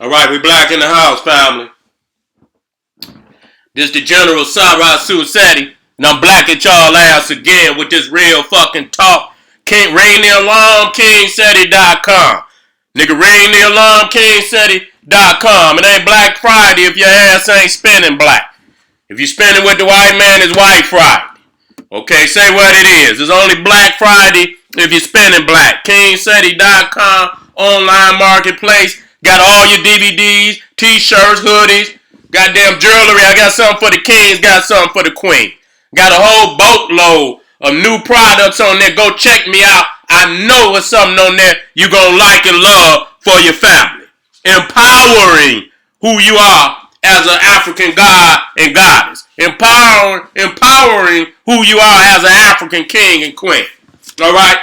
All right, we black in the house, family. This the General Seti, and I'm black at y'all ass again with this real fucking talk. Can't ring the alarm, KingSeti.com. Nigga, ring the alarm, KingSeti.com. It ain't Black Friday if your ass ain't spending black. If you spending with the white man, it's White Friday. Okay, say what it is. It's only Black Friday if you're spending black. KingSeti.com, online marketplace. Got all your DVDs, t-shirts, hoodies, goddamn jewelry. I got something for the kings, got something for the queen. Got a whole boatload of new products on there. Go check me out. I know there's something on there you gonna like and love for your family. Empowering who you are as an African god and goddess. Empowering who you are as an African king and queen. Alright?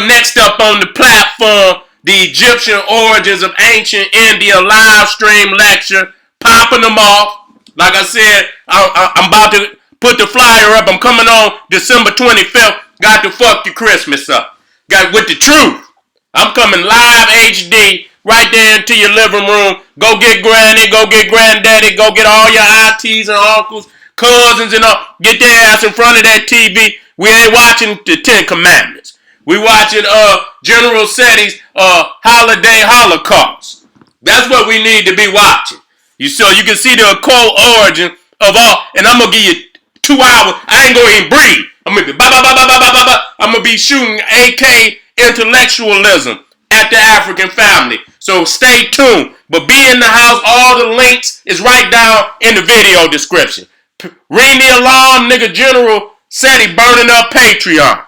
Next up on the platform, the Egyptian origins of ancient India live stream lecture. Popping them off. Like I said, I'm about to put the flyer up. I'm coming on December 25th. Got to fuck your Christmas up. Got with the truth. I'm coming live HD right there into your living room. Go get granny, go get granddaddy, go get all your aunties and uncles, cousins and all. Get their ass in front of that TV. We ain't watching the 10 Commandments. We watching General Seti's Holiday Holocaust. That's what we need to be watching. So you can see the occult origin of all. And I'm going to give you 2 hours. I ain't going to even breathe. I'm going to be I'm going to be shooting AK intellectualism at the African family. So stay tuned. But be in the house. All the links is right down in the video description. Ring the alarm, nigga. General Seti burning up Patreon.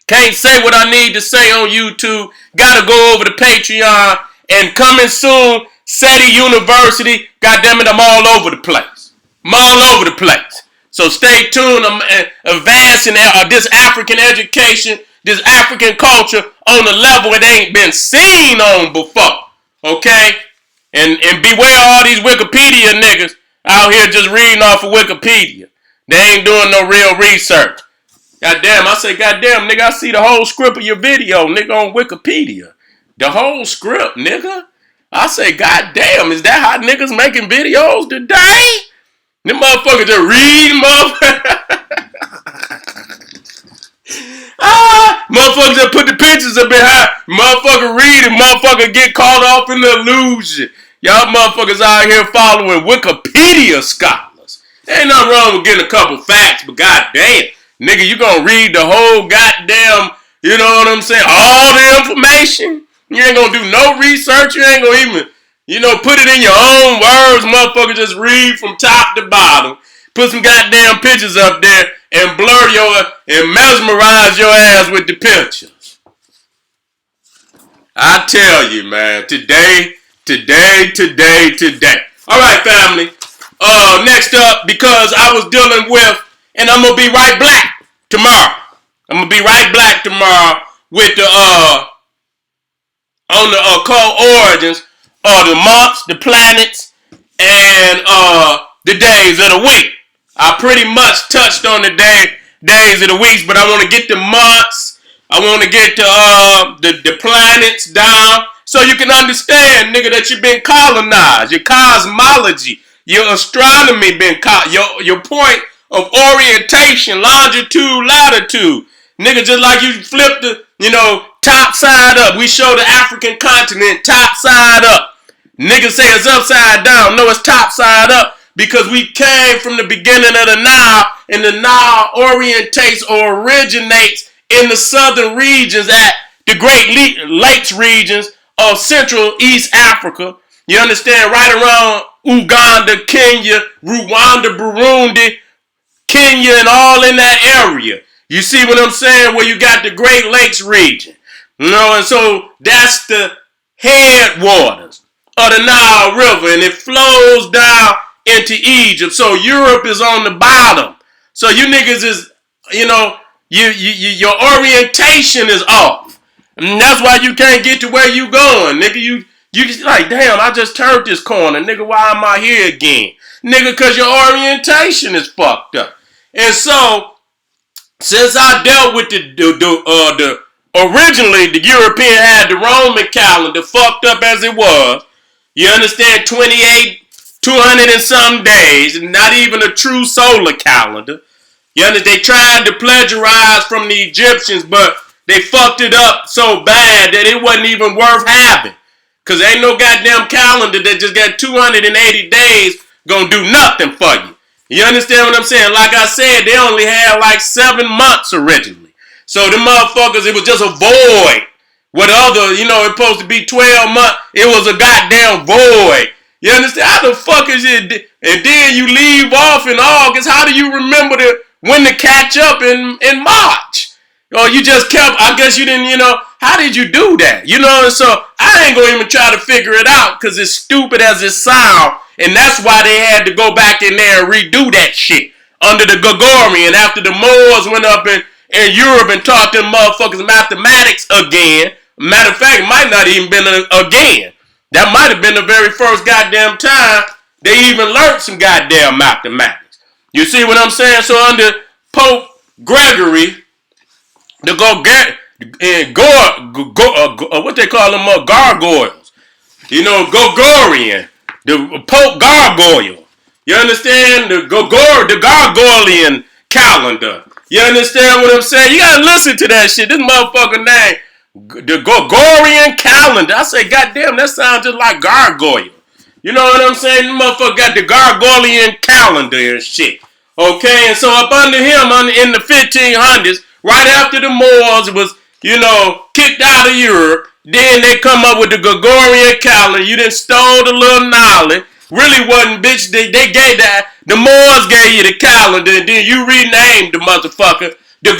Can't say what I need to say on YouTube. Gotta go over to Patreon. And coming soon, Seti University. Goddamn it, I'm all over the place. I'm all over the place. So stay tuned. I'm advancing this African education, this African culture on a level it ain't been seen on before. Okay? And beware all these Wikipedia niggas out here just reading off of Wikipedia. They ain't doing no real research. Goddamn, I say, goddamn, nigga, I see the whole script of your video, nigga, on Wikipedia. The whole script, nigga. I say, goddamn, is that how niggas making videos today? Them motherfuckers just read, motherfuckers that put the pictures up behind. Motherfucker read and motherfucker get caught off in the illusion. Y'all motherfuckers out here following Wikipedia scholars. Ain't nothing wrong with getting a couple facts, but goddamn, nigga, you gonna read the whole goddamn, you know what I'm saying, all the information? You ain't gonna do no research. You ain't gonna even, put it in your own words. Motherfucker, just read from top to bottom. Put some goddamn pictures up there and and mesmerize your ass with the pictures. I tell you, man, today. All right, family. Next up, because I was dealing with, and I'm gonna be right black tomorrow. I'm gonna be right black tomorrow with the on the occult origins of the months, the planets, and the days of the week. I pretty much touched on the days of the weeks, but I want to get the months. I want to get the planets down so you can understand, nigga, that you've been colonized. Your cosmology, your astronomy been your point of orientation, longitude, latitude. Nigga, just like you flip the, top side up. We show the African continent top side up. Niggas say it's upside down. No, it's top side up because we came from the beginning of the Nile, and the Nile orientates or originates in the southern regions at the Great Lakes regions of Central East Africa. You understand? Right around Uganda, Kenya, Rwanda, Burundi, Kenya, and all in that area. You see what I'm saying? Where you got the Great Lakes region. And so that's the headwaters of the Nile River, and it flows down into Egypt. So Europe is on the bottom. So you niggas is, your orientation is off. And that's why you can't get to where you going, nigga. You just like, damn, I just turned this corner, nigga. Why am I here again? Nigga, because your orientation is fucked up. And so, since I dealt with originally the European had the Roman calendar fucked up as it was, You understand? 28, 200 and some days, not even a true solar calendar. You understand? They tried to plagiarize from the Egyptians, but they fucked it up so bad that it wasn't even worth having. Because ain't no goddamn calendar that just got 280 days gonna do nothing for you. You understand what I'm saying? Like I said, they only had like 7 months originally. So the motherfuckers, it was just a void. What other, it's supposed to be 12 months. It was a goddamn void. You understand? How the fuck is it? And then you leave off in August. How do you remember when to catch up in March? Or you just kept, I guess you didn't, how did you do that? And so I ain't gonna even try to figure it out because it's stupid as it sounds. And that's why they had to go back in there and redo that shit under the Gregorian after the Moors went up in Europe and taught them motherfuckers mathematics again. Matter of fact, it might not even been again. That might have been the very first goddamn time they even learned some goddamn mathematics. You see what I'm saying? So under Pope Gregory, what they call them, gargoyles. Gregorian, the Pope Gargoyle. You understand? The Gargoylean calendar. You understand what I'm saying? You gotta listen to that shit. This motherfucker name, the Gregorian calendar. I say, goddamn, that sounds just like gargoyle. You know what I'm saying? The motherfucker got the Gregorian calendar and shit. Okay, and so up under him, in the 1500s, right after the Moors was, kicked out of Europe, then they come up with the Gregorian calendar. You done stole the little knowledge. Really wasn't, bitch. They gave that. The Moors gave you the calendar, and then you renamed the motherfucker the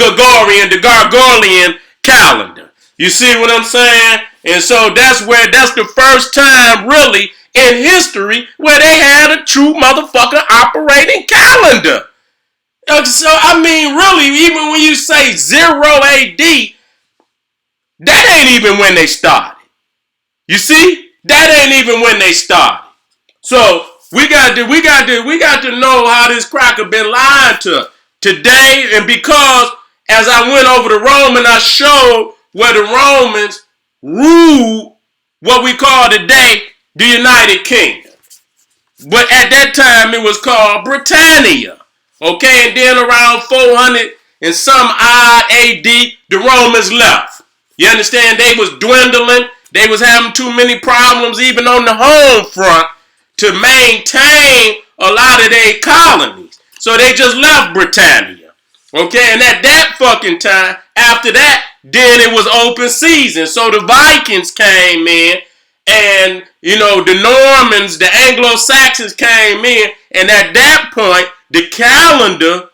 Gargoylean calendar. You see what I'm saying? And so that's the first time, really, in history where they had a true motherfucker operating calendar. So, I mean, really, even when you say 0 AD, that ain't even when they started. You see? That ain't even when they started. So, we got to know how this cracker been lying to us today. And because, as I went over the Roman, I showed where the Romans ruled what we call today the United Kingdom. But at that time, it was called Britannia. Okay, and then around 400 and some odd AD, the Romans left. You understand? They was dwindling. They was having too many problems even on the home front to maintain a lot of their colonies. So they just left Britannia. Okay, and at that fucking time, after that, then it was open season. So the Vikings came in, and, the Normans, the Anglo-Saxons came in, and at that point, the calendar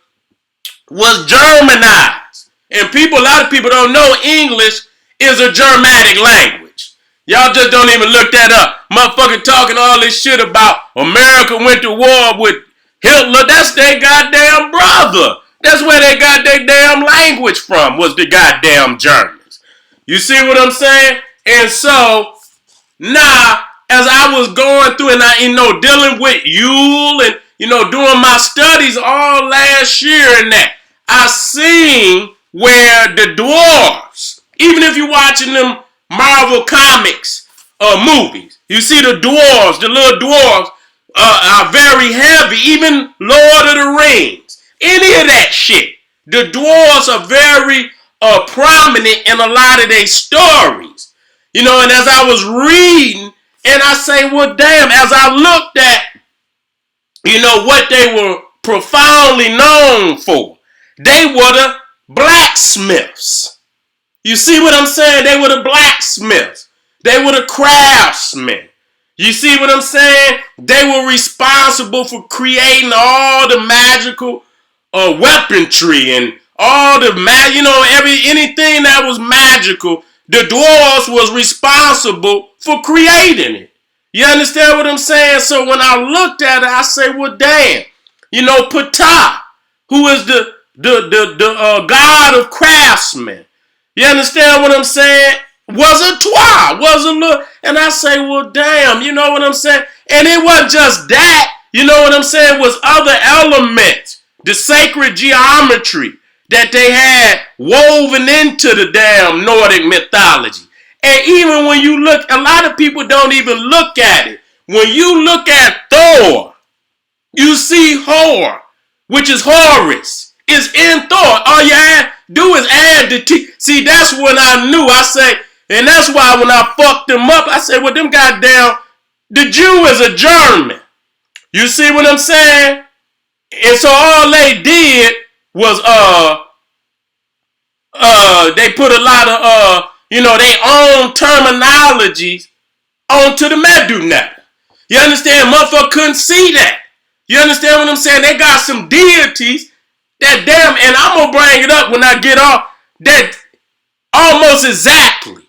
was Germanized. And a lot of people don't know English is a Germanic language. Y'all just don't even look that up. Motherfucker talking all this shit about America went to war with Hitler. That's their goddamn brother. That's where they got their damn language from, was the goddamn Germans. You see what I'm saying? And so, now, as I was going through and dealing with Yule and, doing my studies all last year and that, I seen where the Dwarves, even if you're watching them Marvel Comics movies, you see the Dwarves, the little Dwarves are very heavy, even Lord of the Rings, any of that shit. The Dwarves are very prominent in a lot of their stories. And as I was reading, and I say, well, damn, as I looked at, what they were profoundly known for, they were the blacksmiths. You see what I'm saying? They were the blacksmiths. They were the craftsmen. You see what I'm saying? They were responsible for creating all the magical weaponry and all the anything that was magical. The Dwarves was responsible for creating it. You understand what I'm saying? So when I looked at it, I say, well, damn. Ptah, who is the god of craftsmen. You understand what I'm saying? Was a Twa, was a little, and I say, well, damn, you know what I'm saying? And it wasn't just that, you know what I'm saying? It was other elements, the sacred geometry that they had woven into the damn Nordic mythology. And even when you look, a lot of people don't even look at it. when you look at Thor, you see Hor, which is Horus, is in Thor. All you do is add the T. See, that's when I knew. I say, and that's why when I fucked them up, I said, well, them goddamn, the Jew is a German. You see what I'm saying? And so all they did was, they put a lot of, their own terminologies onto the Medunet. You understand? Motherfucker couldn't see that. You understand what I'm saying? They got some deities that damn, and I'm going to bring it up when I get off, that almost exactly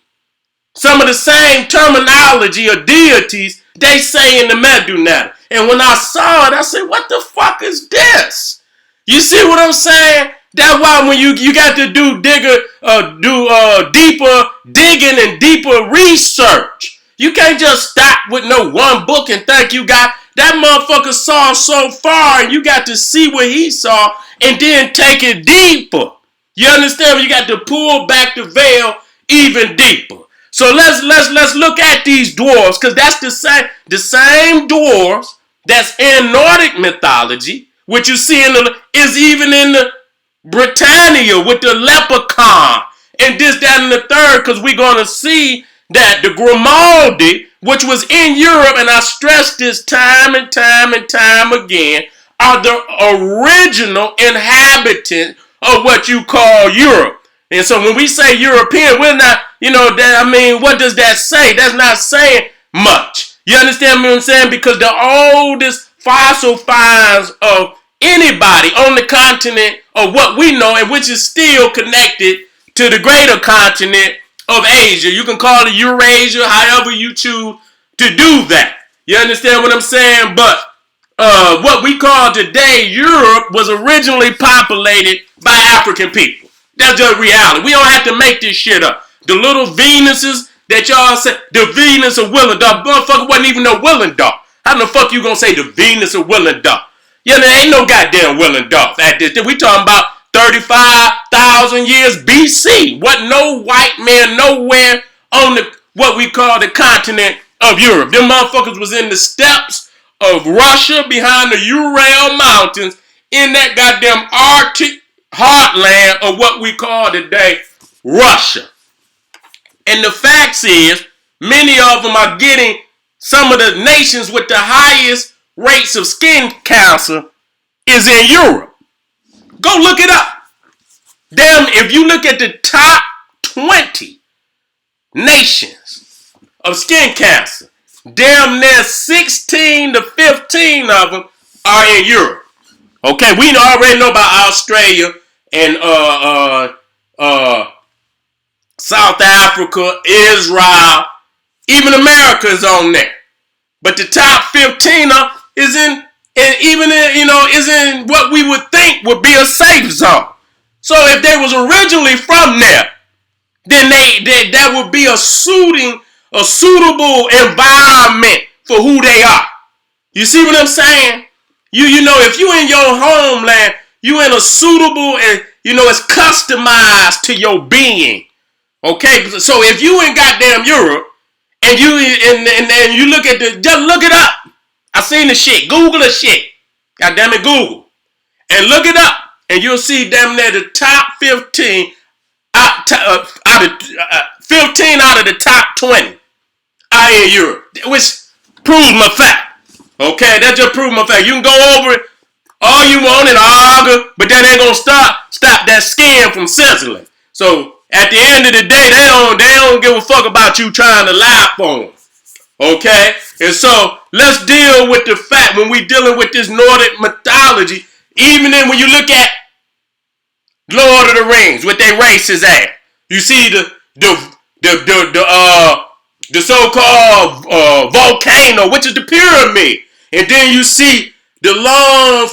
some of the same terminology of deities they say in the Medunet. And when I saw it, I said, what the fuck is this? You see what I'm saying? That's why when you got to do deeper digging and deeper research. You can't just stop with no one book and think you got, that motherfucker saw so far and you got to see what he saw and then take it deeper. You understand? You got to pull back the veil even deeper. So let's look at these dwarves, because that's the same dwarves that's in Nordic mythology, which you see is even in the Britannia with the leprechaun and this, that, and the third, because we're going to see that the Grimaldi, which was in Europe, and I stress this time and time and time again, are the original inhabitants of what you call Europe. And so when we say European, we're not, what does that say? That's not saying much. You understand what I'm saying? Because the oldest fossil finds of anybody on the continent of what we know, and which is still connected to the greater continent of Asia. You can call it Eurasia, however you choose to do that. You understand what I'm saying? But what we call today Europe was originally populated by African people. That's just reality. We don't have to make this shit up. The little Venuses that y'all say, the Venus of Willendorf, motherfucker wasn't even no Willendorf. How the fuck you gonna say the Venus of Willendorf? Yeah, there ain't no goddamn Willendorf at this. We talking about 35,000 years BC. Wasn't no white man nowhere on what we call the continent of Europe. Them motherfuckers was in the steppes of Russia behind the Ural Mountains in that goddamn Arctic heartland of what we call today Russia. And the facts is, many of them are getting some of the nations with the highest rates of skin cancer is in Europe. Go look it up. Damn, if you look at the top 20 nations of skin cancer, damn near 16 to 15 of them are in Europe. Okay, we already know about Australia and South Africa, Israel, even America is on there. But the top 15 is in, and even is in what we would think would be a safe zone. So if they was originally from there, then that would be a suitable environment for who they are. You see what I'm saying? If you in your homeland, you in a suitable and it's customized to your being. Okay, so if you in goddamn Europe and you look at just look it up. I seen the shit. Google the shit. Goddamn it, Google. And look it up. And you'll see damn near the top 15 15 out of the top 20 are in Europe. Which proves my fact. Okay, that just proves my fact. You can go over it all you want and argue, but that ain't gonna stop that skin from sizzling. So at the end of the day, they don't give a fuck about you trying to lie for them. Okay? And so let's deal with the fact when we dealing with this Nordic mythology, even then when you look at Lord of the Rings, what they races at. You see the so-called volcano, which is the pyramid. And then you see the long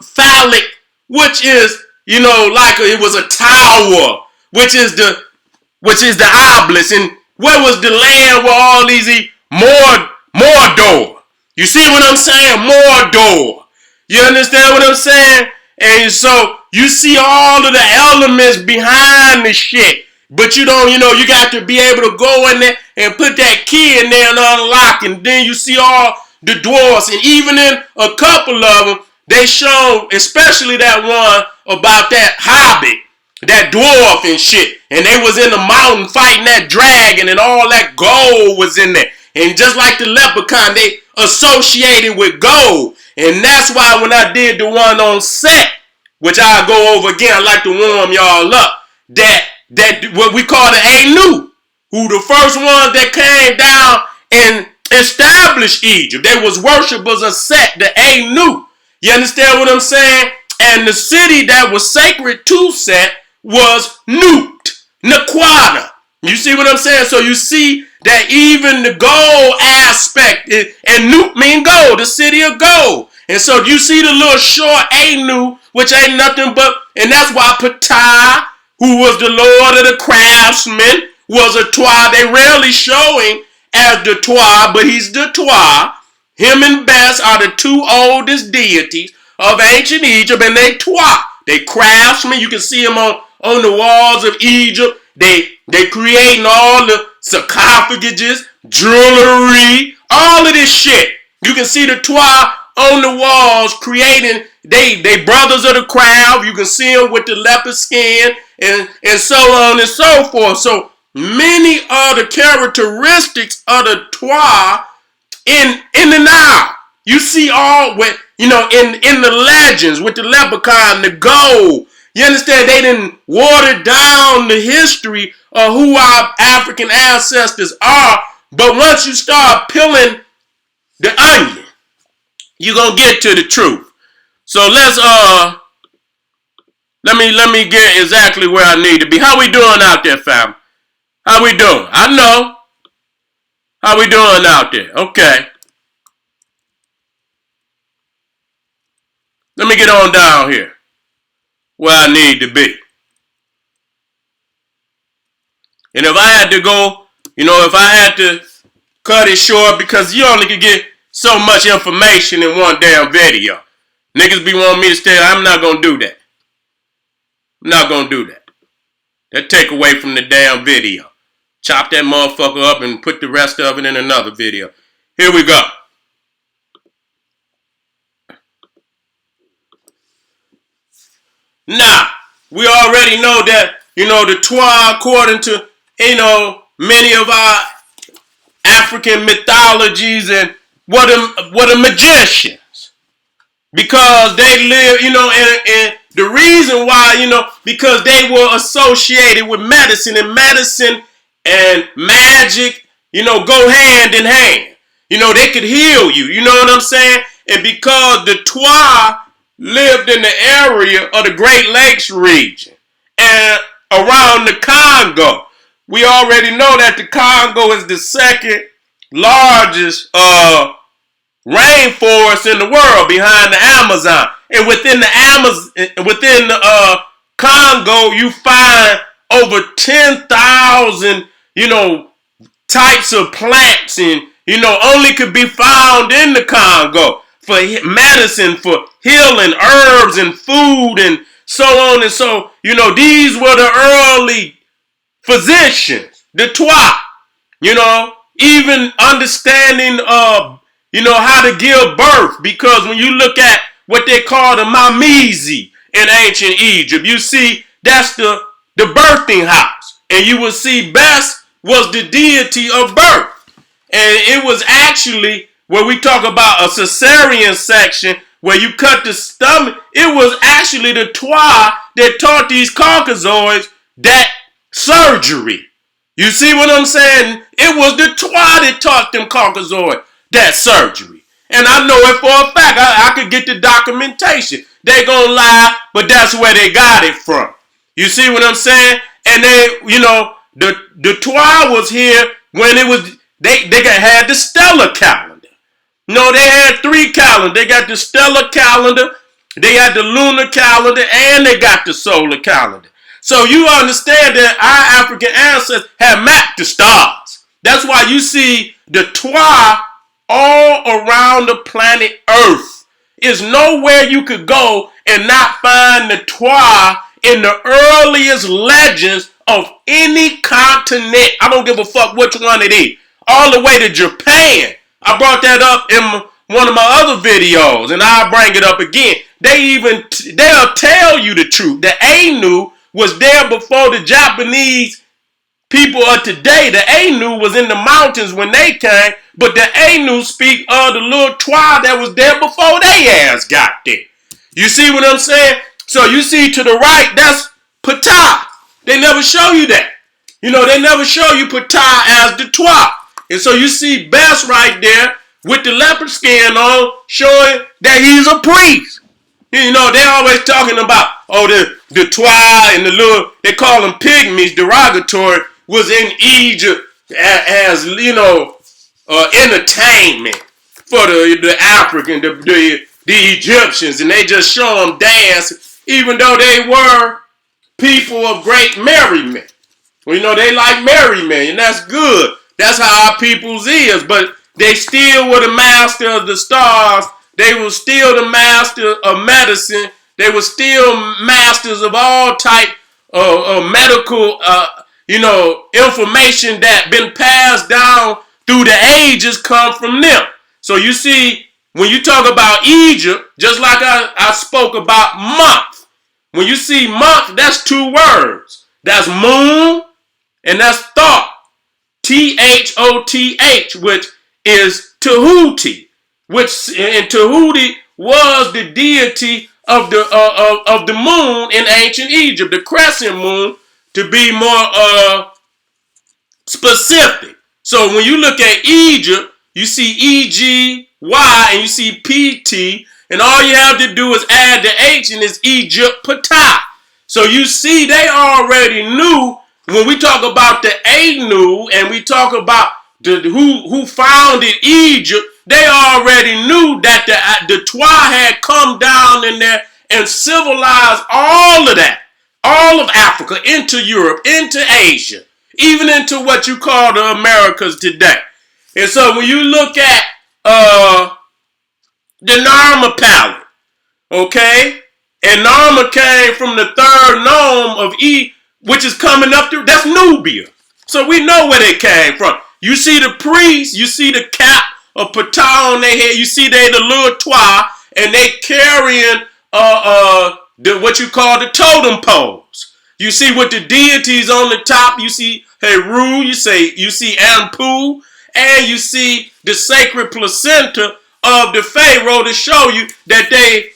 phallic, which is, like it was a tower, which is the obelisk. And where was the land where all these Mordor? You see what I'm saying? Mordor. You understand what I'm saying? And so you see all of the elements behind the shit. But you got to be able to go in there and put that key in there and unlock. And then you see all the dwarves, and even in a couple of them, they show, especially that one about that hobbit, that dwarf and shit, and they was in the mountain fighting that dragon, and all that gold was in there. And just like the leprechaun, they associated with gold. And that's why when I did the one on Set, which I'll go over again, I like to warm y'all up, that what we call the Anu, who the first ones that came down and established Egypt. They was worshippers of Set, the Anu. You understand what I'm saying? And the city that was sacred to Set was Nut, Naquata. You see what I'm saying? So you see that even the gold aspect, and Nut mean gold, the city of gold. And so you see the little short Anu, which ain't nothing but, and that's why Ptah, who was the lord of the craftsmen, was a Twa. They rarely show him as the Twa, but he's the Twa. Him and Bes are the two oldest deities of ancient Egypt, and they Twa. They craftsmen. You can see them on the walls of Egypt. They creating all the sarcophaguses, jewelry, all of this shit. You can see the Twa on the walls creating, they brothers of the craft. You can see them with the leopard skin and so on and so forth. So many of the characteristics of the Twa in the Nile. You see all with, in the legends with the leprechaun, the gold. You understand? They didn't water down the history of who our African ancestors are. But once you start peeling the onion, you're gonna get to the truth. So let me get exactly where I need to be. How we doing out there, fam? How we doing? I know. How we doing out there? Okay. Let me get on down here where I need to be. And if I had to go, if I had to cut it short, because you only can get so much information in one damn video. Niggas be wanting me to stay. I'm not going to do that. I'm not going to do that. That take away from the damn video. Chop that motherfucker up and put the rest of it in another video. Here we go. Now, we already know that, the Twa, according to, many of our African mythologies, and what are magicians. Because they live, and the reason why, because they were associated with medicine, and medicine and magic, go hand in hand. They could heal you, you know what I'm saying? And because the Twa lived in the area of the Great Lakes region and around the Congo, we already know that the Congo is the second largest rainforest in the world behind the Amazon. And within the Congo, you find over 10,000, types of plants, and, only could be found in the Congo for medicine, for healing, herbs and food and so on. And so, these were the early physicians, the Twa, even understanding how to give birth, because when you look at what they call the Mamizi in ancient Egypt, you see that's the birthing house. And you will see Bes was the deity of birth. And it was actually, where we talk about a cesarean section, where you cut the stomach, it was actually the Twa that taught these Caucasoids that surgery. You see what I'm saying? It was the Twa that taught them Caucasoids that surgery. And I know it for a fact. I could get the documentation. They gonna lie, but that's where they got it from. You see what I'm saying? And they, the Twa was here when it was, they had the stellar calendar. No, they had 3 calendars. They got the stellar calendar, they had the lunar calendar, and they got the solar calendar. So you understand that our African ancestors have mapped the stars. That's why you see the Twa all around the planet Earth. There's nowhere you could go and not find the Twa in the earliest legends of any continent. I don't give a fuck which one it is. All the way to Japan. I brought that up in one of my other videos, and I'll bring it up again. They'll tell you the truth. The Ainu was there before the Japanese people of today. The Ainu was in the mountains when they came, but the Ainu speak of the little tribe that was there before they ass got there. You see what I'm saying? So you see to the right, that's Ptah. They never show you that. You know, they never show you Ptah as the Twa. And so you see Bess right there with the leopard skin on, showing that he's a priest. You know, they always talking about, oh, the Twa and the little, they call them pygmies, derogatory, was in Egypt as you know, entertainment for the African, the Egyptians, and they just show them dance, even though they were people of great merriment. Well, you know, they like merriment, and that's good. That's how our people's is, but they still were the master of the stars. They were still the master of medicine. They were still masters of all type of medical, information that been passed down through the ages come from them. So you see, when you talk about Egypt, just like I spoke about month, when you see month, that's two words. That's moon and that's thought. Thoth, which is Tahuti, which and Tahuti was the deity of the moon in ancient Egypt, the crescent moon, to be more specific. So when you look at Egypt, you see EGY and you see PT, and all you have to do is add the H and it's Egypt Ptah. So you see they already knew. When we talk about the Ainu and we talk about who founded Egypt, they already knew that the Twa had come down in there and civilized all of that, all of Africa, into Europe, into Asia, even into what you call the Americas today. And so when you look at the Narma palette, okay, and Narma came from the third nome of which is coming up through, that's Nubia. So we know where they came from. You see the priests, you see the cap of Ptah on their head, you see they the little Twa, and they carrying what you call the totem poles. You see with the deities on the top, you see Heru, you see Anpu, and you see the sacred placenta of the Pharaoh to show you that they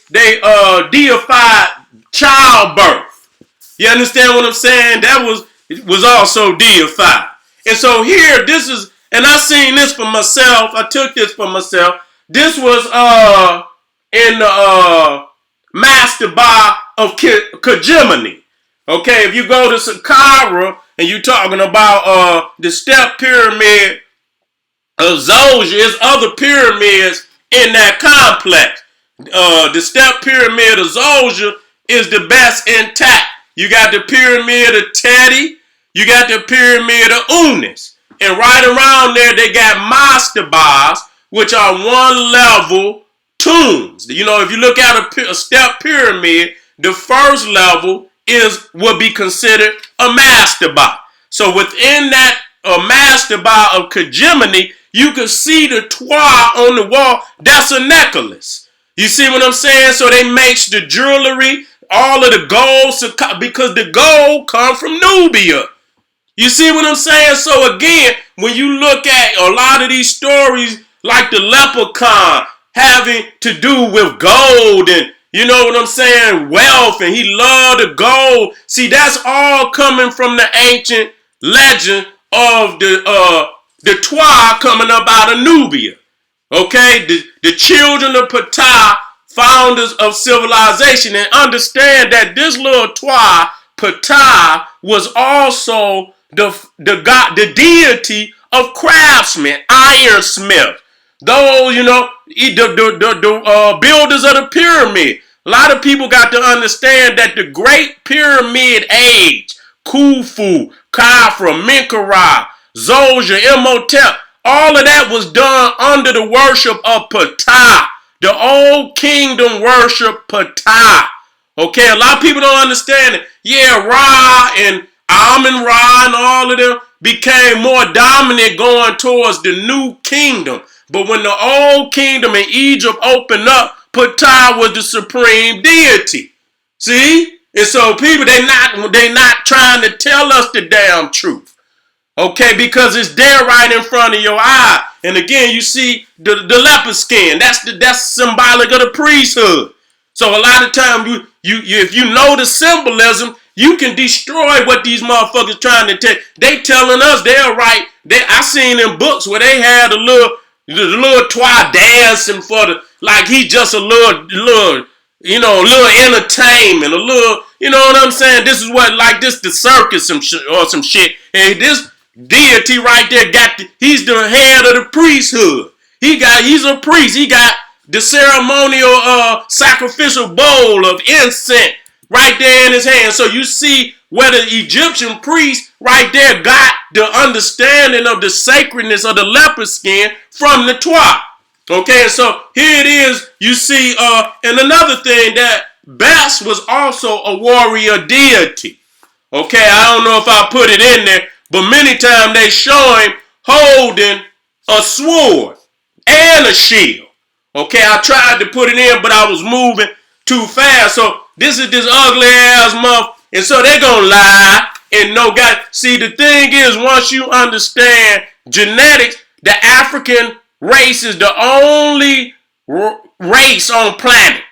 deified childbirth. You understand what I'm saying? That was also deified. And so here, this is, and I seen this for myself. I took this for myself. This was in the Mastaba of Kajimani. Okay, if you go to Saqqara and you're talking about the step pyramid of Zoja, there's other pyramids in that complex. The step pyramid of Zoja is the best intact. You got the pyramid of Teti. You got the pyramid of Unis. And right around there, they got mastabas, which are one-level tombs. You know, if you look at a step pyramid, the first level would be considered a mastaba. So within that mastaba of Kajimani, you can see the Twa on the wall. That's a necklace. You see what I'm saying? So they match the jewelry, all of the gold, because the gold comes from Nubia. You see what I'm saying? So again, when you look at a lot of these stories, like the leprechaun having to do with gold and, you know what I'm saying, wealth, and he loved the gold. See, that's all coming from the ancient legend of the Twa coming up out of Nubia. Okay, the children of Ptah, founders of civilization, and understand that this little Twa, Ptah, was also the deity of craftsmen, ironsmith. Those, you know, the builders of the pyramid. A lot of people got to understand that the Great Pyramid Age, Khufu, Khafra, Menkaure, Zoja, Imhotep, all of that was done under the worship of Ptah. The old kingdom worship Ptah. Okay, a lot of people don't understand it. Yeah, Ra and Amun-Ra and all of them became more dominant going towards the new kingdom. But when the old kingdom in Egypt opened up, Ptah was the supreme deity. See? And so people, they not trying to tell us the damn truth. Okay, because it's there right in front of your eye. And again, you see the leopard skin. That's symbolic of the priesthood. So a lot of times, if you know the symbolism, you can destroy what these motherfuckers trying to tell. They telling us they're right. I seen in books where they had the little twi dancing for like he just a little entertainment, a little, you know what I'm saying? This is what, like this the circus or some shit. And this deity right there he's the head of the priesthood. He's a priest. He got the ceremonial sacrificial bowl of incense right there in his hand. So you see where the Egyptian priest right there got the understanding of the sacredness of the leopard skin from the twa. Okay, so here it is. You see, and another thing, that Bas was also a warrior deity. Okay, I don't know if I put it in there, but many times they show him holding a sword and a shield. Okay, I tried to put it in, but I was moving too fast. So this is this ugly ass muff. And so they're going to lie and no God. See, the thing is, once you understand genetics, the African race is the only race on planet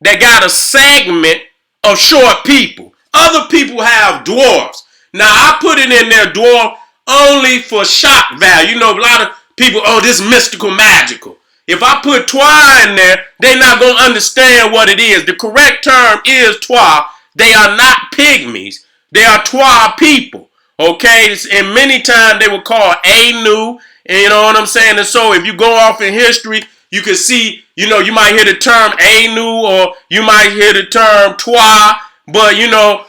that got a segment of short people. Other people have dwarves. Now, I put it in there, dwarf, only for shock value. You know, a lot of people, oh, this mystical, magical. If I put twa in there, they're not going to understand what it is. The correct term is twa. They are not pygmies. They are twa people. Okay? And many times they were called Anu. And you know what I'm saying? And so if you go off in history, you can see, you know, you might hear the term Anu or you might hear the term twa. But, you know,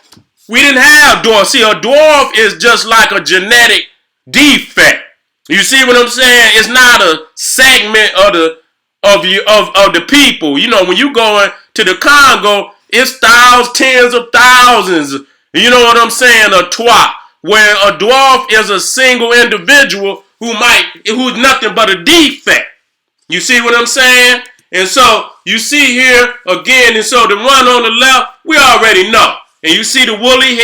we didn't have dwarf. See, a dwarf is just like a genetic defect. You see what I'm saying? It's not a segment of the people. You know, when you go to the Congo, it's thousands, tens of thousands. You know what I'm saying? A twa. Where a dwarf is a single individual who's nothing but a defect. You see what I'm saying? And so you see here again, and so the one on the left, we already know. And you see the woolly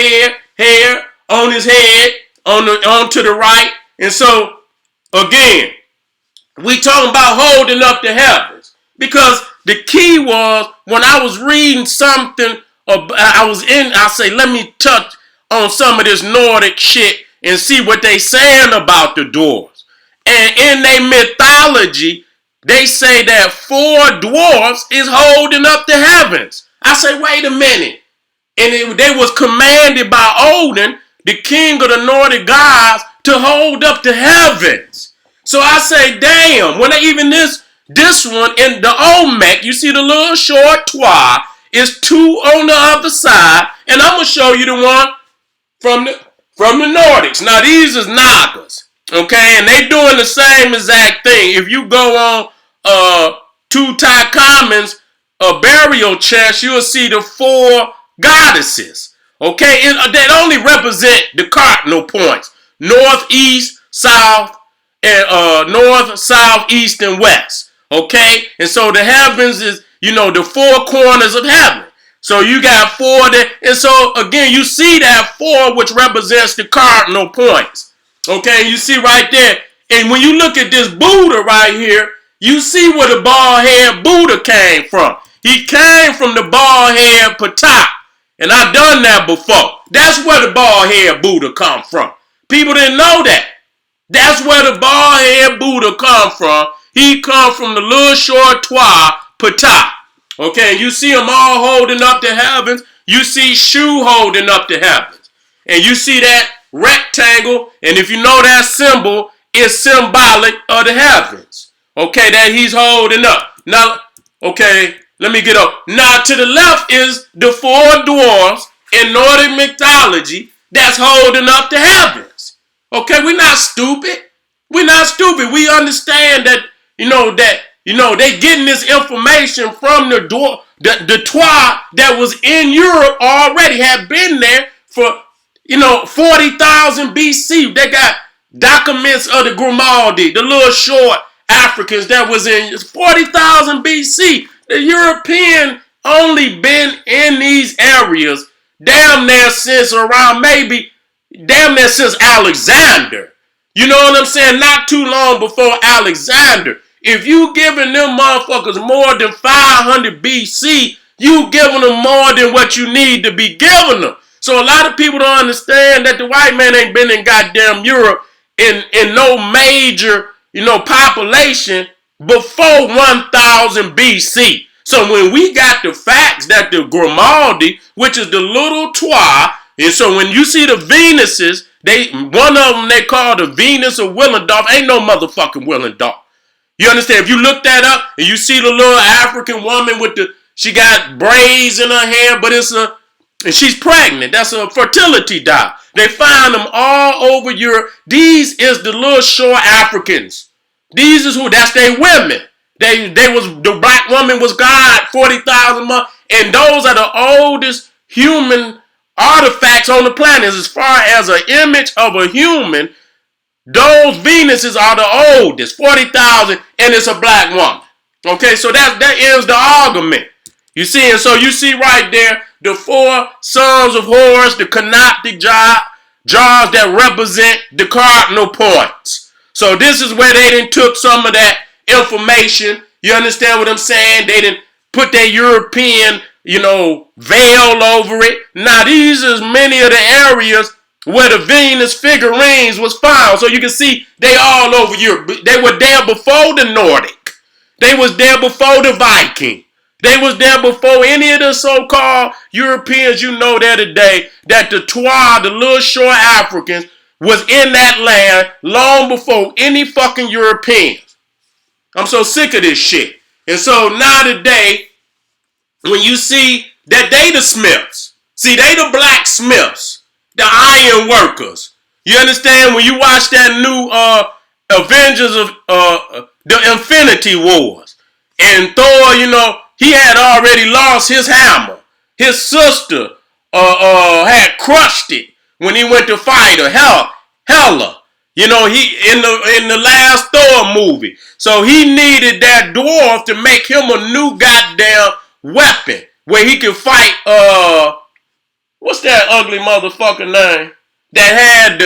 hair on his head, on to the right. And so again, we talking about holding up the heavens. Because the key was, when I was reading something, I say, let me touch on some of this Nordic shit and see what they saying about the dwarves. And in their mythology, they say that 4 dwarfs is holding up the heavens. I say, wait a minute. And they was commanded by Odin, the king of the Nordic gods, to hold up the heavens. So I say, damn, when even this one in the Olmec, you see the little short twa, is 2 on the other side, and I'm gonna show you the one from the Nordics. Now these is Nagas, okay, and they doing the same exact thing. If you go on Tutankhamun's burial chest, you'll see the 4 goddesses. Okay, they only represent the cardinal points: north, east, south, and north, south, east, and west. Okay, and so the heavens is, you know, the 4 corners of heaven. So you got 4 there, and so again, you see that 4, which represents the cardinal points. Okay, you see right there, and when you look at this Buddha right here, you see where the bald head Buddha came from. He came from the bald head Ptah, and I've done that before. That's where the bald head Buddha come from. People didn't know that. That's where the bald head Buddha come from. He come from the little short twa Ptah. Okay, and you see them all holding up the heavens. You see Shu holding up the heavens. And you see that rectangle, and if you know that symbol, it's symbolic of the heavens. Okay, that he's holding up. Now, okay, let me get up. Now, to the left is the 4 dwarfs in Nordic mythology that's holding up the heavens. Okay, we're not stupid. We're not stupid. We understand that, they getting this information from the twa that was in Europe already, had been there for, 40,000 BC. They got documents of the Grimaldi, the little short Africans that was in 40,000 BC. The European only been in these areas damn near since around maybe damn near since Alexander. You know what I'm saying? Not too long before Alexander. If you giving them motherfuckers more than 500 BC, you giving them more than what you need to be giving them. So a lot of people don't understand that the white man ain't been in goddamn Europe in no major, population before 1000 BC. So when we got the facts that the Grimaldi, which is the little Twa, and so when you see the Venuses, one of them they call the Venus of Willendorf, ain't no motherfucking Willendorf. You understand? If you look that up and you see the little African woman she got braids in her hair, but and she's pregnant. That's a fertility doll. They find them all over Europe. These is the little short Africans. That's their women. The black woman was God 40,000 months, and those are the oldest human artifacts on the planet. As far as an image of a human, those Venuses are the oldest, 40,000, and it's a black woman. Okay, so that ends the argument. You see, and so you see right there the four sons of Horus, the canoptic jars that represent the cardinal points. So this is where they done took some of that information. You understand what I'm saying? They didn't put their European, veil over it. Now these is many of the areas where the Venus figurines was found. So you can see they all over Europe. They were there before the Nordic. They was there before the Viking. They was there before any of the so-called Europeans there today, that the Twa, the little short Africans, was in that land long before any fucking Europeans. I'm so sick of this shit. And so now today, when you see that they the Smiths, see they the blacksmiths, the iron workers. You understand? When you watch that new Avengers of the Infinity Wars, and Thor, he had already lost his hammer. His sister had crushed it when he went to fight her, Hela. He in the last Thor movie. So he needed that dwarf to make him a new goddamn weapon where he could fight what's that ugly motherfucker name that had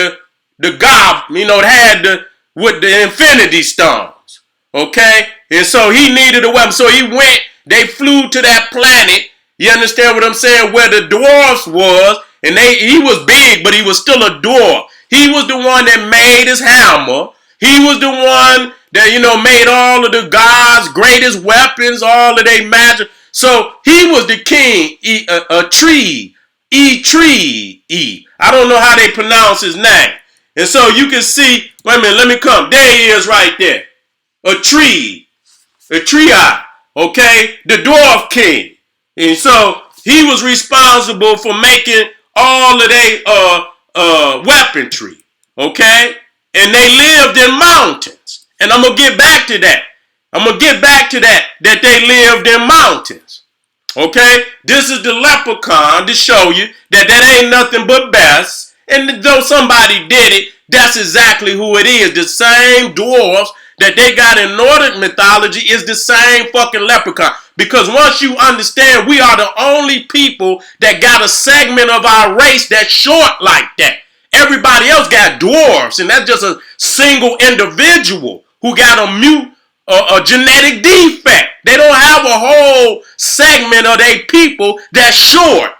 the gob, that had with the Infinity Stones. Okay? And so he needed a weapon. So he went. They flew to that planet, you understand what I'm saying, where the dwarves was, and he was big, but he was still a dwarf. He was the one that made his hammer. He was the one that, made all of the gods' greatest weapons, all of their magic. So he was the king, I don't know how they pronounce his name. And so you can see, wait a minute, let me come. There he is right there. A tree. Okay, the Dwarf King. And so he was responsible for making all of their weaponry. Okay? And they lived in mountains. And I'm going to get back to that. That they lived in mountains. Okay? This is the leprechaun to show you that ain't nothing but best. And though somebody did it, that's exactly who it is. The same dwarves that they got in Nordic mythology is the same fucking leprechaun. Because once you understand, we are the only people that got a segment of our race that's short like that. Everybody else got dwarfs, and that's just a single individual who got a genetic defect. They don't have a whole segment of their people that's short.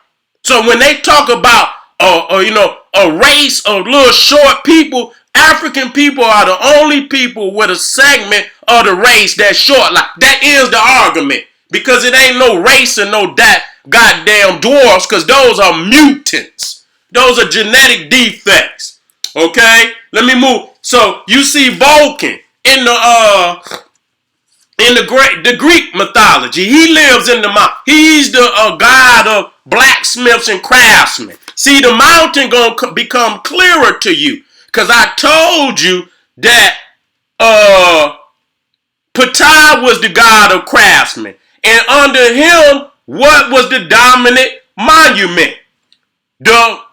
So when they talk about a race of little short people, African people are the only people with a segment of the race that's short. Like that ends the argument, because it ain't no race and no that goddamn dwarfs, because those are mutants. Those are genetic defects. Okay, let me move. So you see Vulcan in the Greek mythology. He lives in the mountain. He's the god of blacksmiths and craftsmen. See, the mountain gonna become clearer to you. Because I told you that Ptah was the god of craftsmen. And under him, what was the dominant monument? The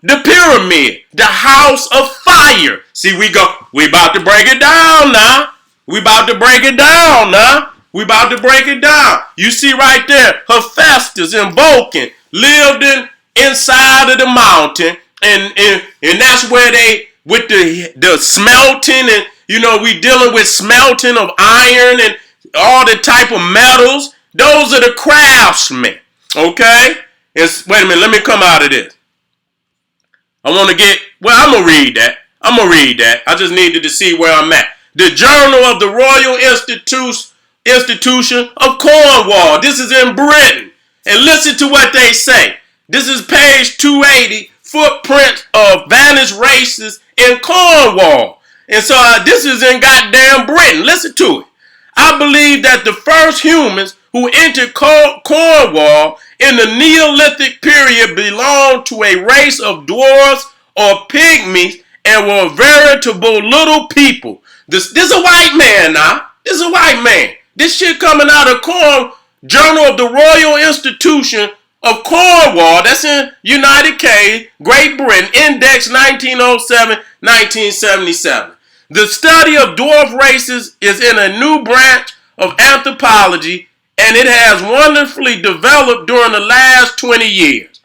pyramid, the house of fire. See, we about to break it down now. We about to break it down now. We about to break it down. You see right there, Hephaestus and Vulcan lived inside of the mountain, and that's where they, with the smelting, and we dealing with smelting of iron and all the type of metals. Those are the craftsmen. Okay? Wait a minute, let me come out of this. I'm going to read that. I just needed to see where I'm at. The Journal of the Royal Institution of Cornwall. This is in Britain. And listen to what they say. This is page 280, footprints of vanished races in Cornwall. And so this is in goddamn Britain. Listen to it. I believe that the first humans who entered Cornwall in the Neolithic period belonged to a race of dwarves or pygmies and were veritable little people. This is a white man now. This is a white man. This shit coming out of Journal of the Royal Institution of Cornwall. That's in United Kingdom, Great Britain, index 1907-1977. The study of dwarf races is in a new branch of anthropology, and it has wonderfully developed during the last 20 years.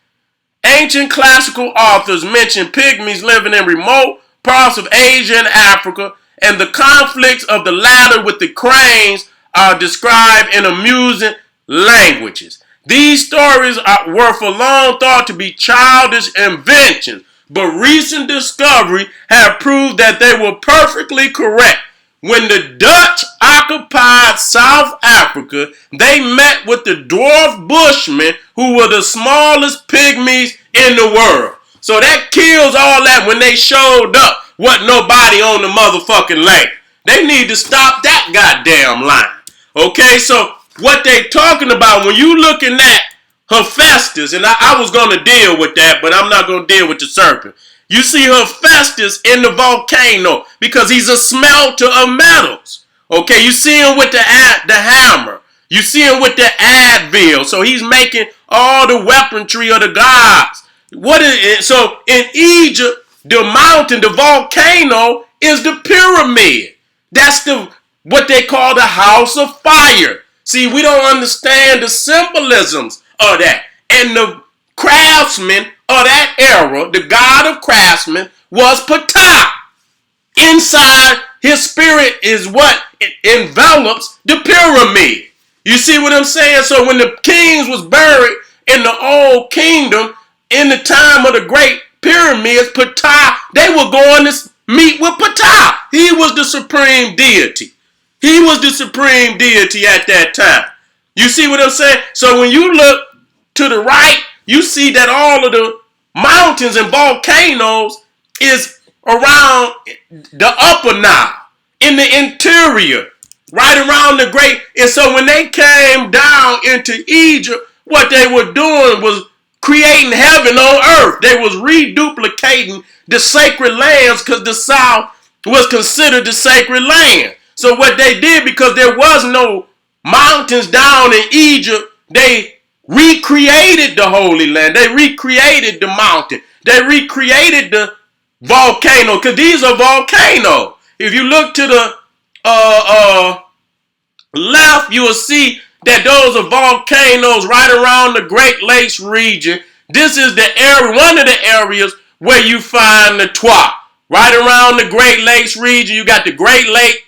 Ancient classical authors mention pygmies living in remote parts of Asia and Africa, and the conflicts of the latter with the cranes are described in amusing languages. These stories were for long thought to be childish inventions, but recent discovery have proved that they were perfectly correct. When the Dutch occupied South Africa, they met with the dwarf bushmen, who were the smallest pygmies in the world. So that kills all that. When they showed up, wasn't nobody on the motherfucking land. They need to stop that goddamn line. Okay, so what they talking about when you looking at Hephaestus, and I was going to deal with that, but I'm not going to deal with the serpent. You see Hephaestus in the volcano because he's a smelter of metals. Okay, you see him with the hammer. You see him with the advil. So he's making all the weaponry of the gods. What is it? So in Egypt, the mountain, the volcano, is the pyramid. That's what they call the house of fire. See, we don't understand the symbolisms of that. And the craftsman of that era, the god of craftsmen, was Ptah. Inside his spirit is what envelops the pyramid. You see what I'm saying? So when the kings was buried in the old kingdom, in the time of the great pyramids, Ptah, they were going to meet with Ptah. He was the supreme deity. He was the supreme deity at that time. You see what I'm saying? So when you look to the right, you see that all of the mountains and volcanoes is around the upper Nile, in the interior, right around the great. And so when they came down into Egypt, what they were doing was creating heaven on earth. They was reduplicating the sacred lands because the South was considered the sacred land. So what they did, because there was no mountains down in Egypt, they recreated the Holy Land. They recreated the mountain. They recreated the volcano, because these are volcanoes. If you look to the left, you will see that those are volcanoes right around the Great Lakes region. This is the area, one of the areas where you find the Twa. Right around the Great Lakes region, you got the Great Lakes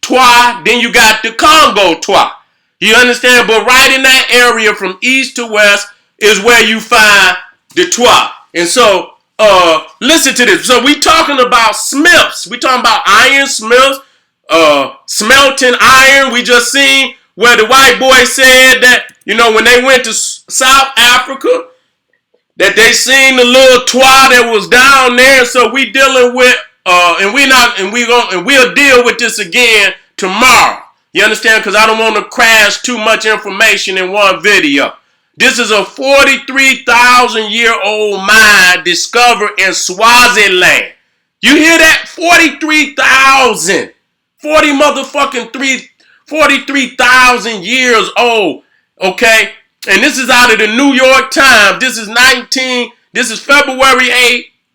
Twa, then you got the Congo Twa. You understand? But right in that area from east to west is where you find the Twa. And so, listen to this. So we talking about smiths. We talking about iron smiths, smelting iron. We just seen where the white boy said that, when they went to South Africa, that they seen the little Twa that was down there. So we dealing with, we'll deal with this again tomorrow. You understand? Because I don't want to crash too much information in one video. This is a 43,000-year-old mine discovered in Swaziland. You hear that? 43,000. 43,000 years old. Okay? And this is out of the New York Times. This is February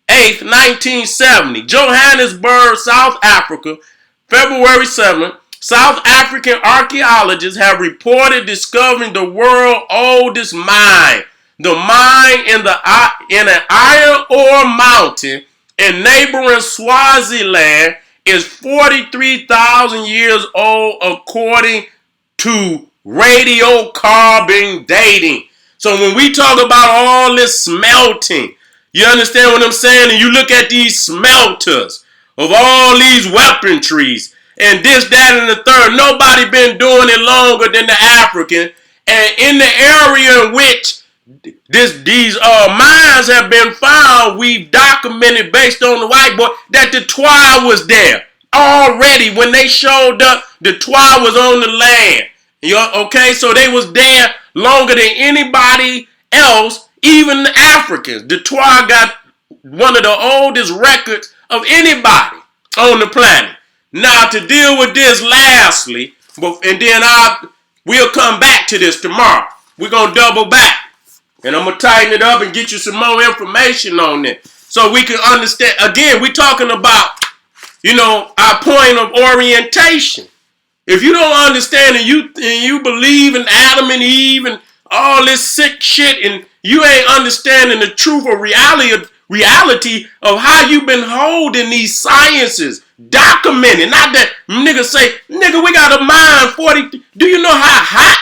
8th, 1970. Johannesburg, South Africa. February 7th, South African archaeologists have reported discovering the world's oldest mine. The mine in an iron ore mountain in neighboring Swaziland is 43,000 years old according to radiocarbon dating. So when we talk about all this smelting, you understand what I'm saying? And you look at these smelters of all these weaponries and this, that, and the third. Nobody been doing it longer than the African. And in the area in which these mines have been found, we've documented based on the whiteboard that the Twa was there already. When they showed up, the Twa was on the land. Okay, so they was there longer than anybody else, even the Africans. The Twa got one of the oldest records of anybody on the planet. Now, to deal with this lastly, and then we'll come back to this tomorrow. We're going to double back. And I'm going to tighten it up and get you some more information on it. So we can understand. Again, we're talking about, our point of orientation. If you don't understand and you believe in Adam and Eve and all this sick shit and you ain't understanding the truth or reality of how you've been holding these sciences documented. Not that niggas say, nigga, we got a mine 40. Do you know how hot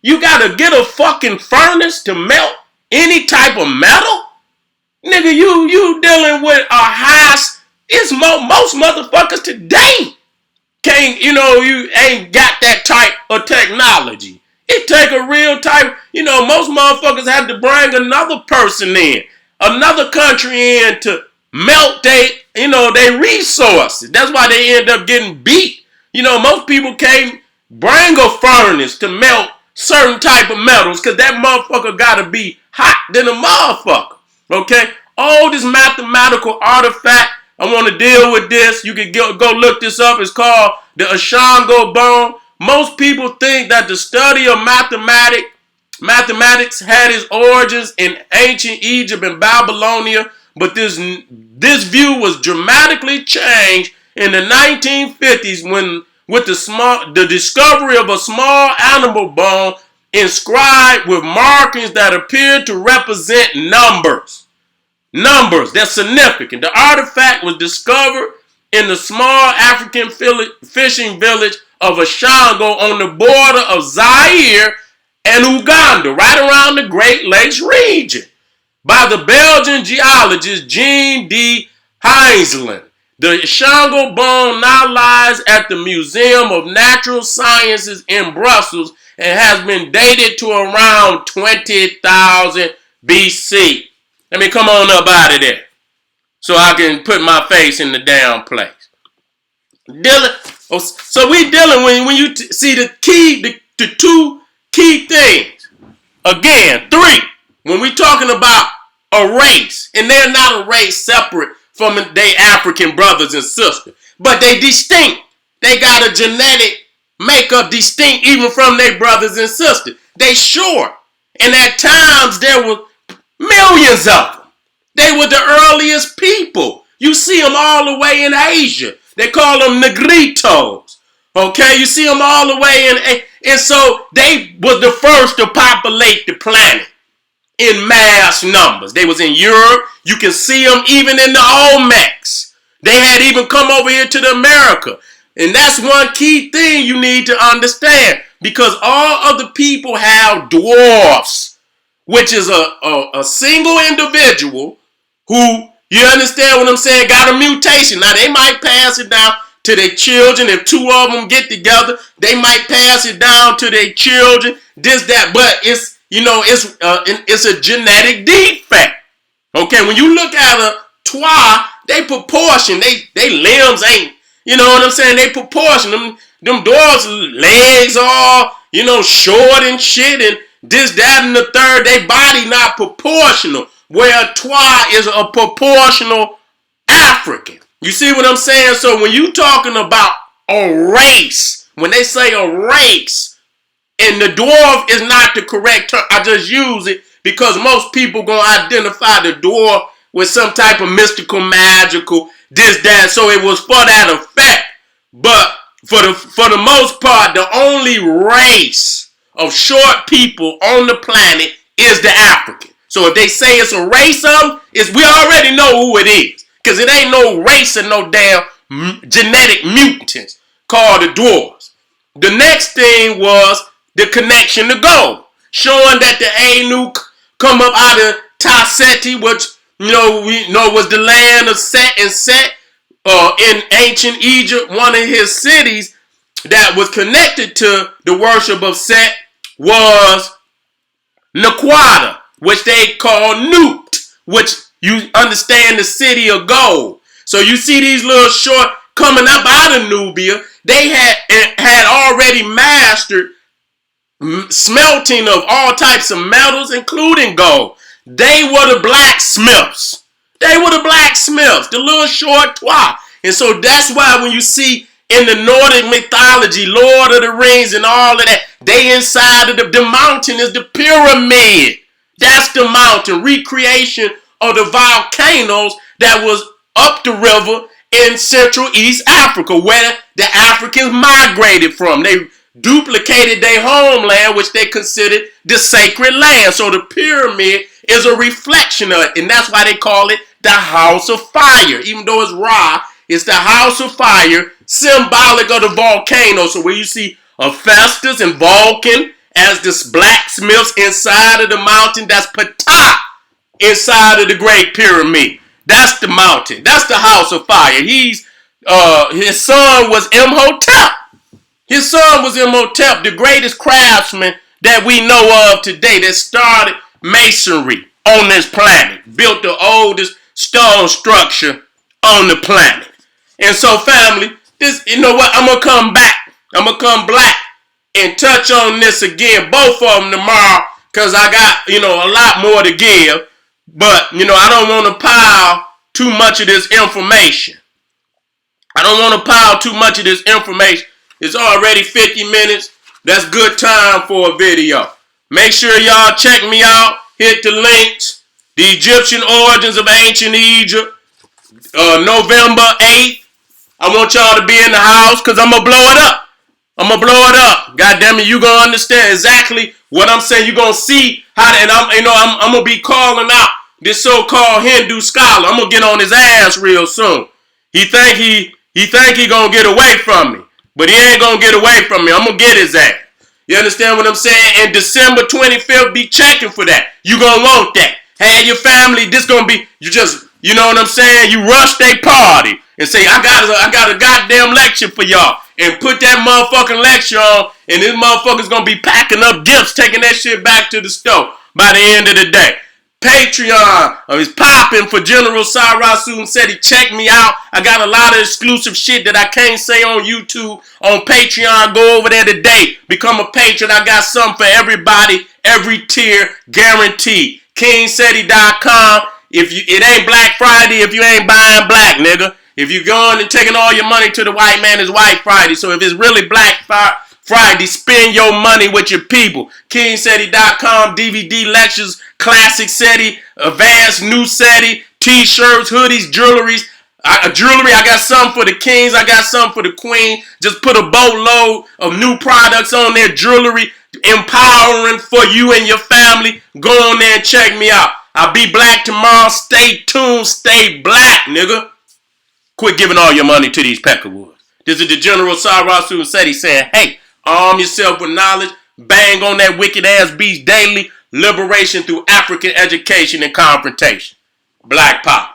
you got to get a fucking furnace to melt any type of metal? Nigga, you dealing with a it's most motherfuckers today can't, you ain't got that type of technology. It take a real type, most motherfuckers have to bring another person in, another country in to melt they resources. That's why they end up getting beat. Most people can't bring a furnace to melt certain type of metals because that motherfucker gotta be hot than a motherfucker. Okay? All this mathematical artifact, I want to deal with this. You can go look this up. It's called the Ashango bone. Most people think that the study of mathematics had its origins in ancient Egypt and Babylonia, but this view was dramatically changed in the 1950s with the discovery of a small animal bone inscribed with markings that appeared to represent numbers. Numbers that's significant. The artifact was discovered in the small African fishing village of Ashango on the border of Zaire and Uganda, right around the Great Lakes region, by the Belgian geologist Jean D. Heinzland. The Ashango bone now lies at the Museum of Natural Sciences in Brussels and has been dated to around 20,000 BC. Let me come on up out of there so I can put my face in the damn place. So we dealing when you see the two key things. Again, 3. When we talking about a race, and they're not a race separate from their African brothers and sisters, but they distinct. They got a genetic makeup distinct even from their brothers and sisters. They short, and at times there were millions of them. They were the earliest people. You see them all the way in Asia. They call them Negritos. Okay, you see them all the way in, and so they were the first to populate the planet in mass numbers. They was in Europe. You can see them even in the Olmecs. They had even come over here to the America. And that's one key thing you need to understand, because all other people have dwarfs, which is a single individual who, you understand what I'm saying, got a mutation. Now, they might pass it down to their children. If 2 of them get together, they might pass it down to their children, this, that, but it's a genetic defect. Okay, when you look at a Twa, they proportion, they limbs ain't, you know what I'm saying, they proportion. Them dwarves' legs all, short and shit, and this, that, and the third, they body not proportional, where Twa is a proportional African. You see what I'm saying? So when you talking about a race, when they say a race, and the dwarf is not the correct term, I just use it because most people gonna identify the dwarf with some type of mystical, magical, this, that. So it was for that effect. But for the most part, the only race of short people on the planet is the African. So if they say it's a race of them, we already know who it is. Because it ain't no race of no damn genetic mutants called the Dwarves. The next thing was the connection to gold, showing that the Anu come up out of Seti, which we know was the land of Set and Set. In ancient Egypt, one of his cities that was connected to the worship of Set was Naquata, which they call Nut, which you understand the city of gold. So you see these little short coming up out of Nubia, they had already mastered smelting of all types of metals, including gold. They were the blacksmiths. The little short twa. And so that's why when you see in the Nordic mythology, Lord of the Rings and all of that, they inside of the mountain is the pyramid. That's the mountain. Recreation of the volcanoes that was up the river in Central East Africa, where the Africans migrated from. They duplicated their homeland, which they considered the sacred land. So the pyramid is a reflection of it, and that's why they call it the House of Fire. Even though it's Ra, it's the House of Fire, symbolic of the volcano. So where you see Hephaestus and Vulcan as the blacksmiths inside of the mountain, that's Ptah inside of the Great Pyramid. That's the mountain. That's the House of Fire. His son was Imhotep. His son was Imhotep, the greatest craftsman that we know of today that started masonry on this planet, built the oldest stone structure on the planet. And so, family, this, you know what? I'm going to come back. I'm going to come black and touch on this again, both of them tomorrow, because I got, a lot more to give. But, I don't want to pile too much of this information. It's already 50 minutes. That's good time for a video. Make sure y'all check me out. Hit the links. The Egyptian Origins of Ancient Egypt. November 8th. I want y'all to be in the house because I'm going to blow it up. God damn it, you going to understand exactly what I'm saying. You're going to see how to, and I'm going to be calling out this so-called Hindu scholar. I'm going to get on his ass real soon. He think he going to get away from me. But he ain't going to get away from me. I'm going to get his ass. You understand what I'm saying? And December 25th, be checking for that. You going to want that. Have your family, this going to be, you know what I'm saying? You rush they party and say, I got a goddamn lecture for y'all. And put that motherfucking lecture on, and this motherfucker's going to be packing up gifts, taking that shit back to the store by the end of the day. Patreon is popping for General Sarasu and Seti. Check me out. I got a lot of exclusive shit that I can't say on YouTube. On Patreon, go over there today. Become a patron. I got something for everybody, every tier, guaranteed. KingSeti.com. It ain't Black Friday if you ain't buying black, nigga. If you going and taking all your money to the white man, it's White Friday. So if it's really Black Friday, spend your money with your people. KingSeti.com, DVD lectures, classic Seti, advanced new Seti, t-shirts, hoodies, jewelry. I got some for the kings. I got some for the queen. Just put a boatload of new products on there, jewelry, empowering for you and your family. Go on there and check me out. I'll be black tomorrow. Stay tuned. Stay black, nigga. Quit giving all your money to these peckerwoods. This is the General Sarasu and Seti saying, hey, arm yourself with knowledge. Bang on that wicked ass beast daily. Liberation through African education and confrontation. Black Pop.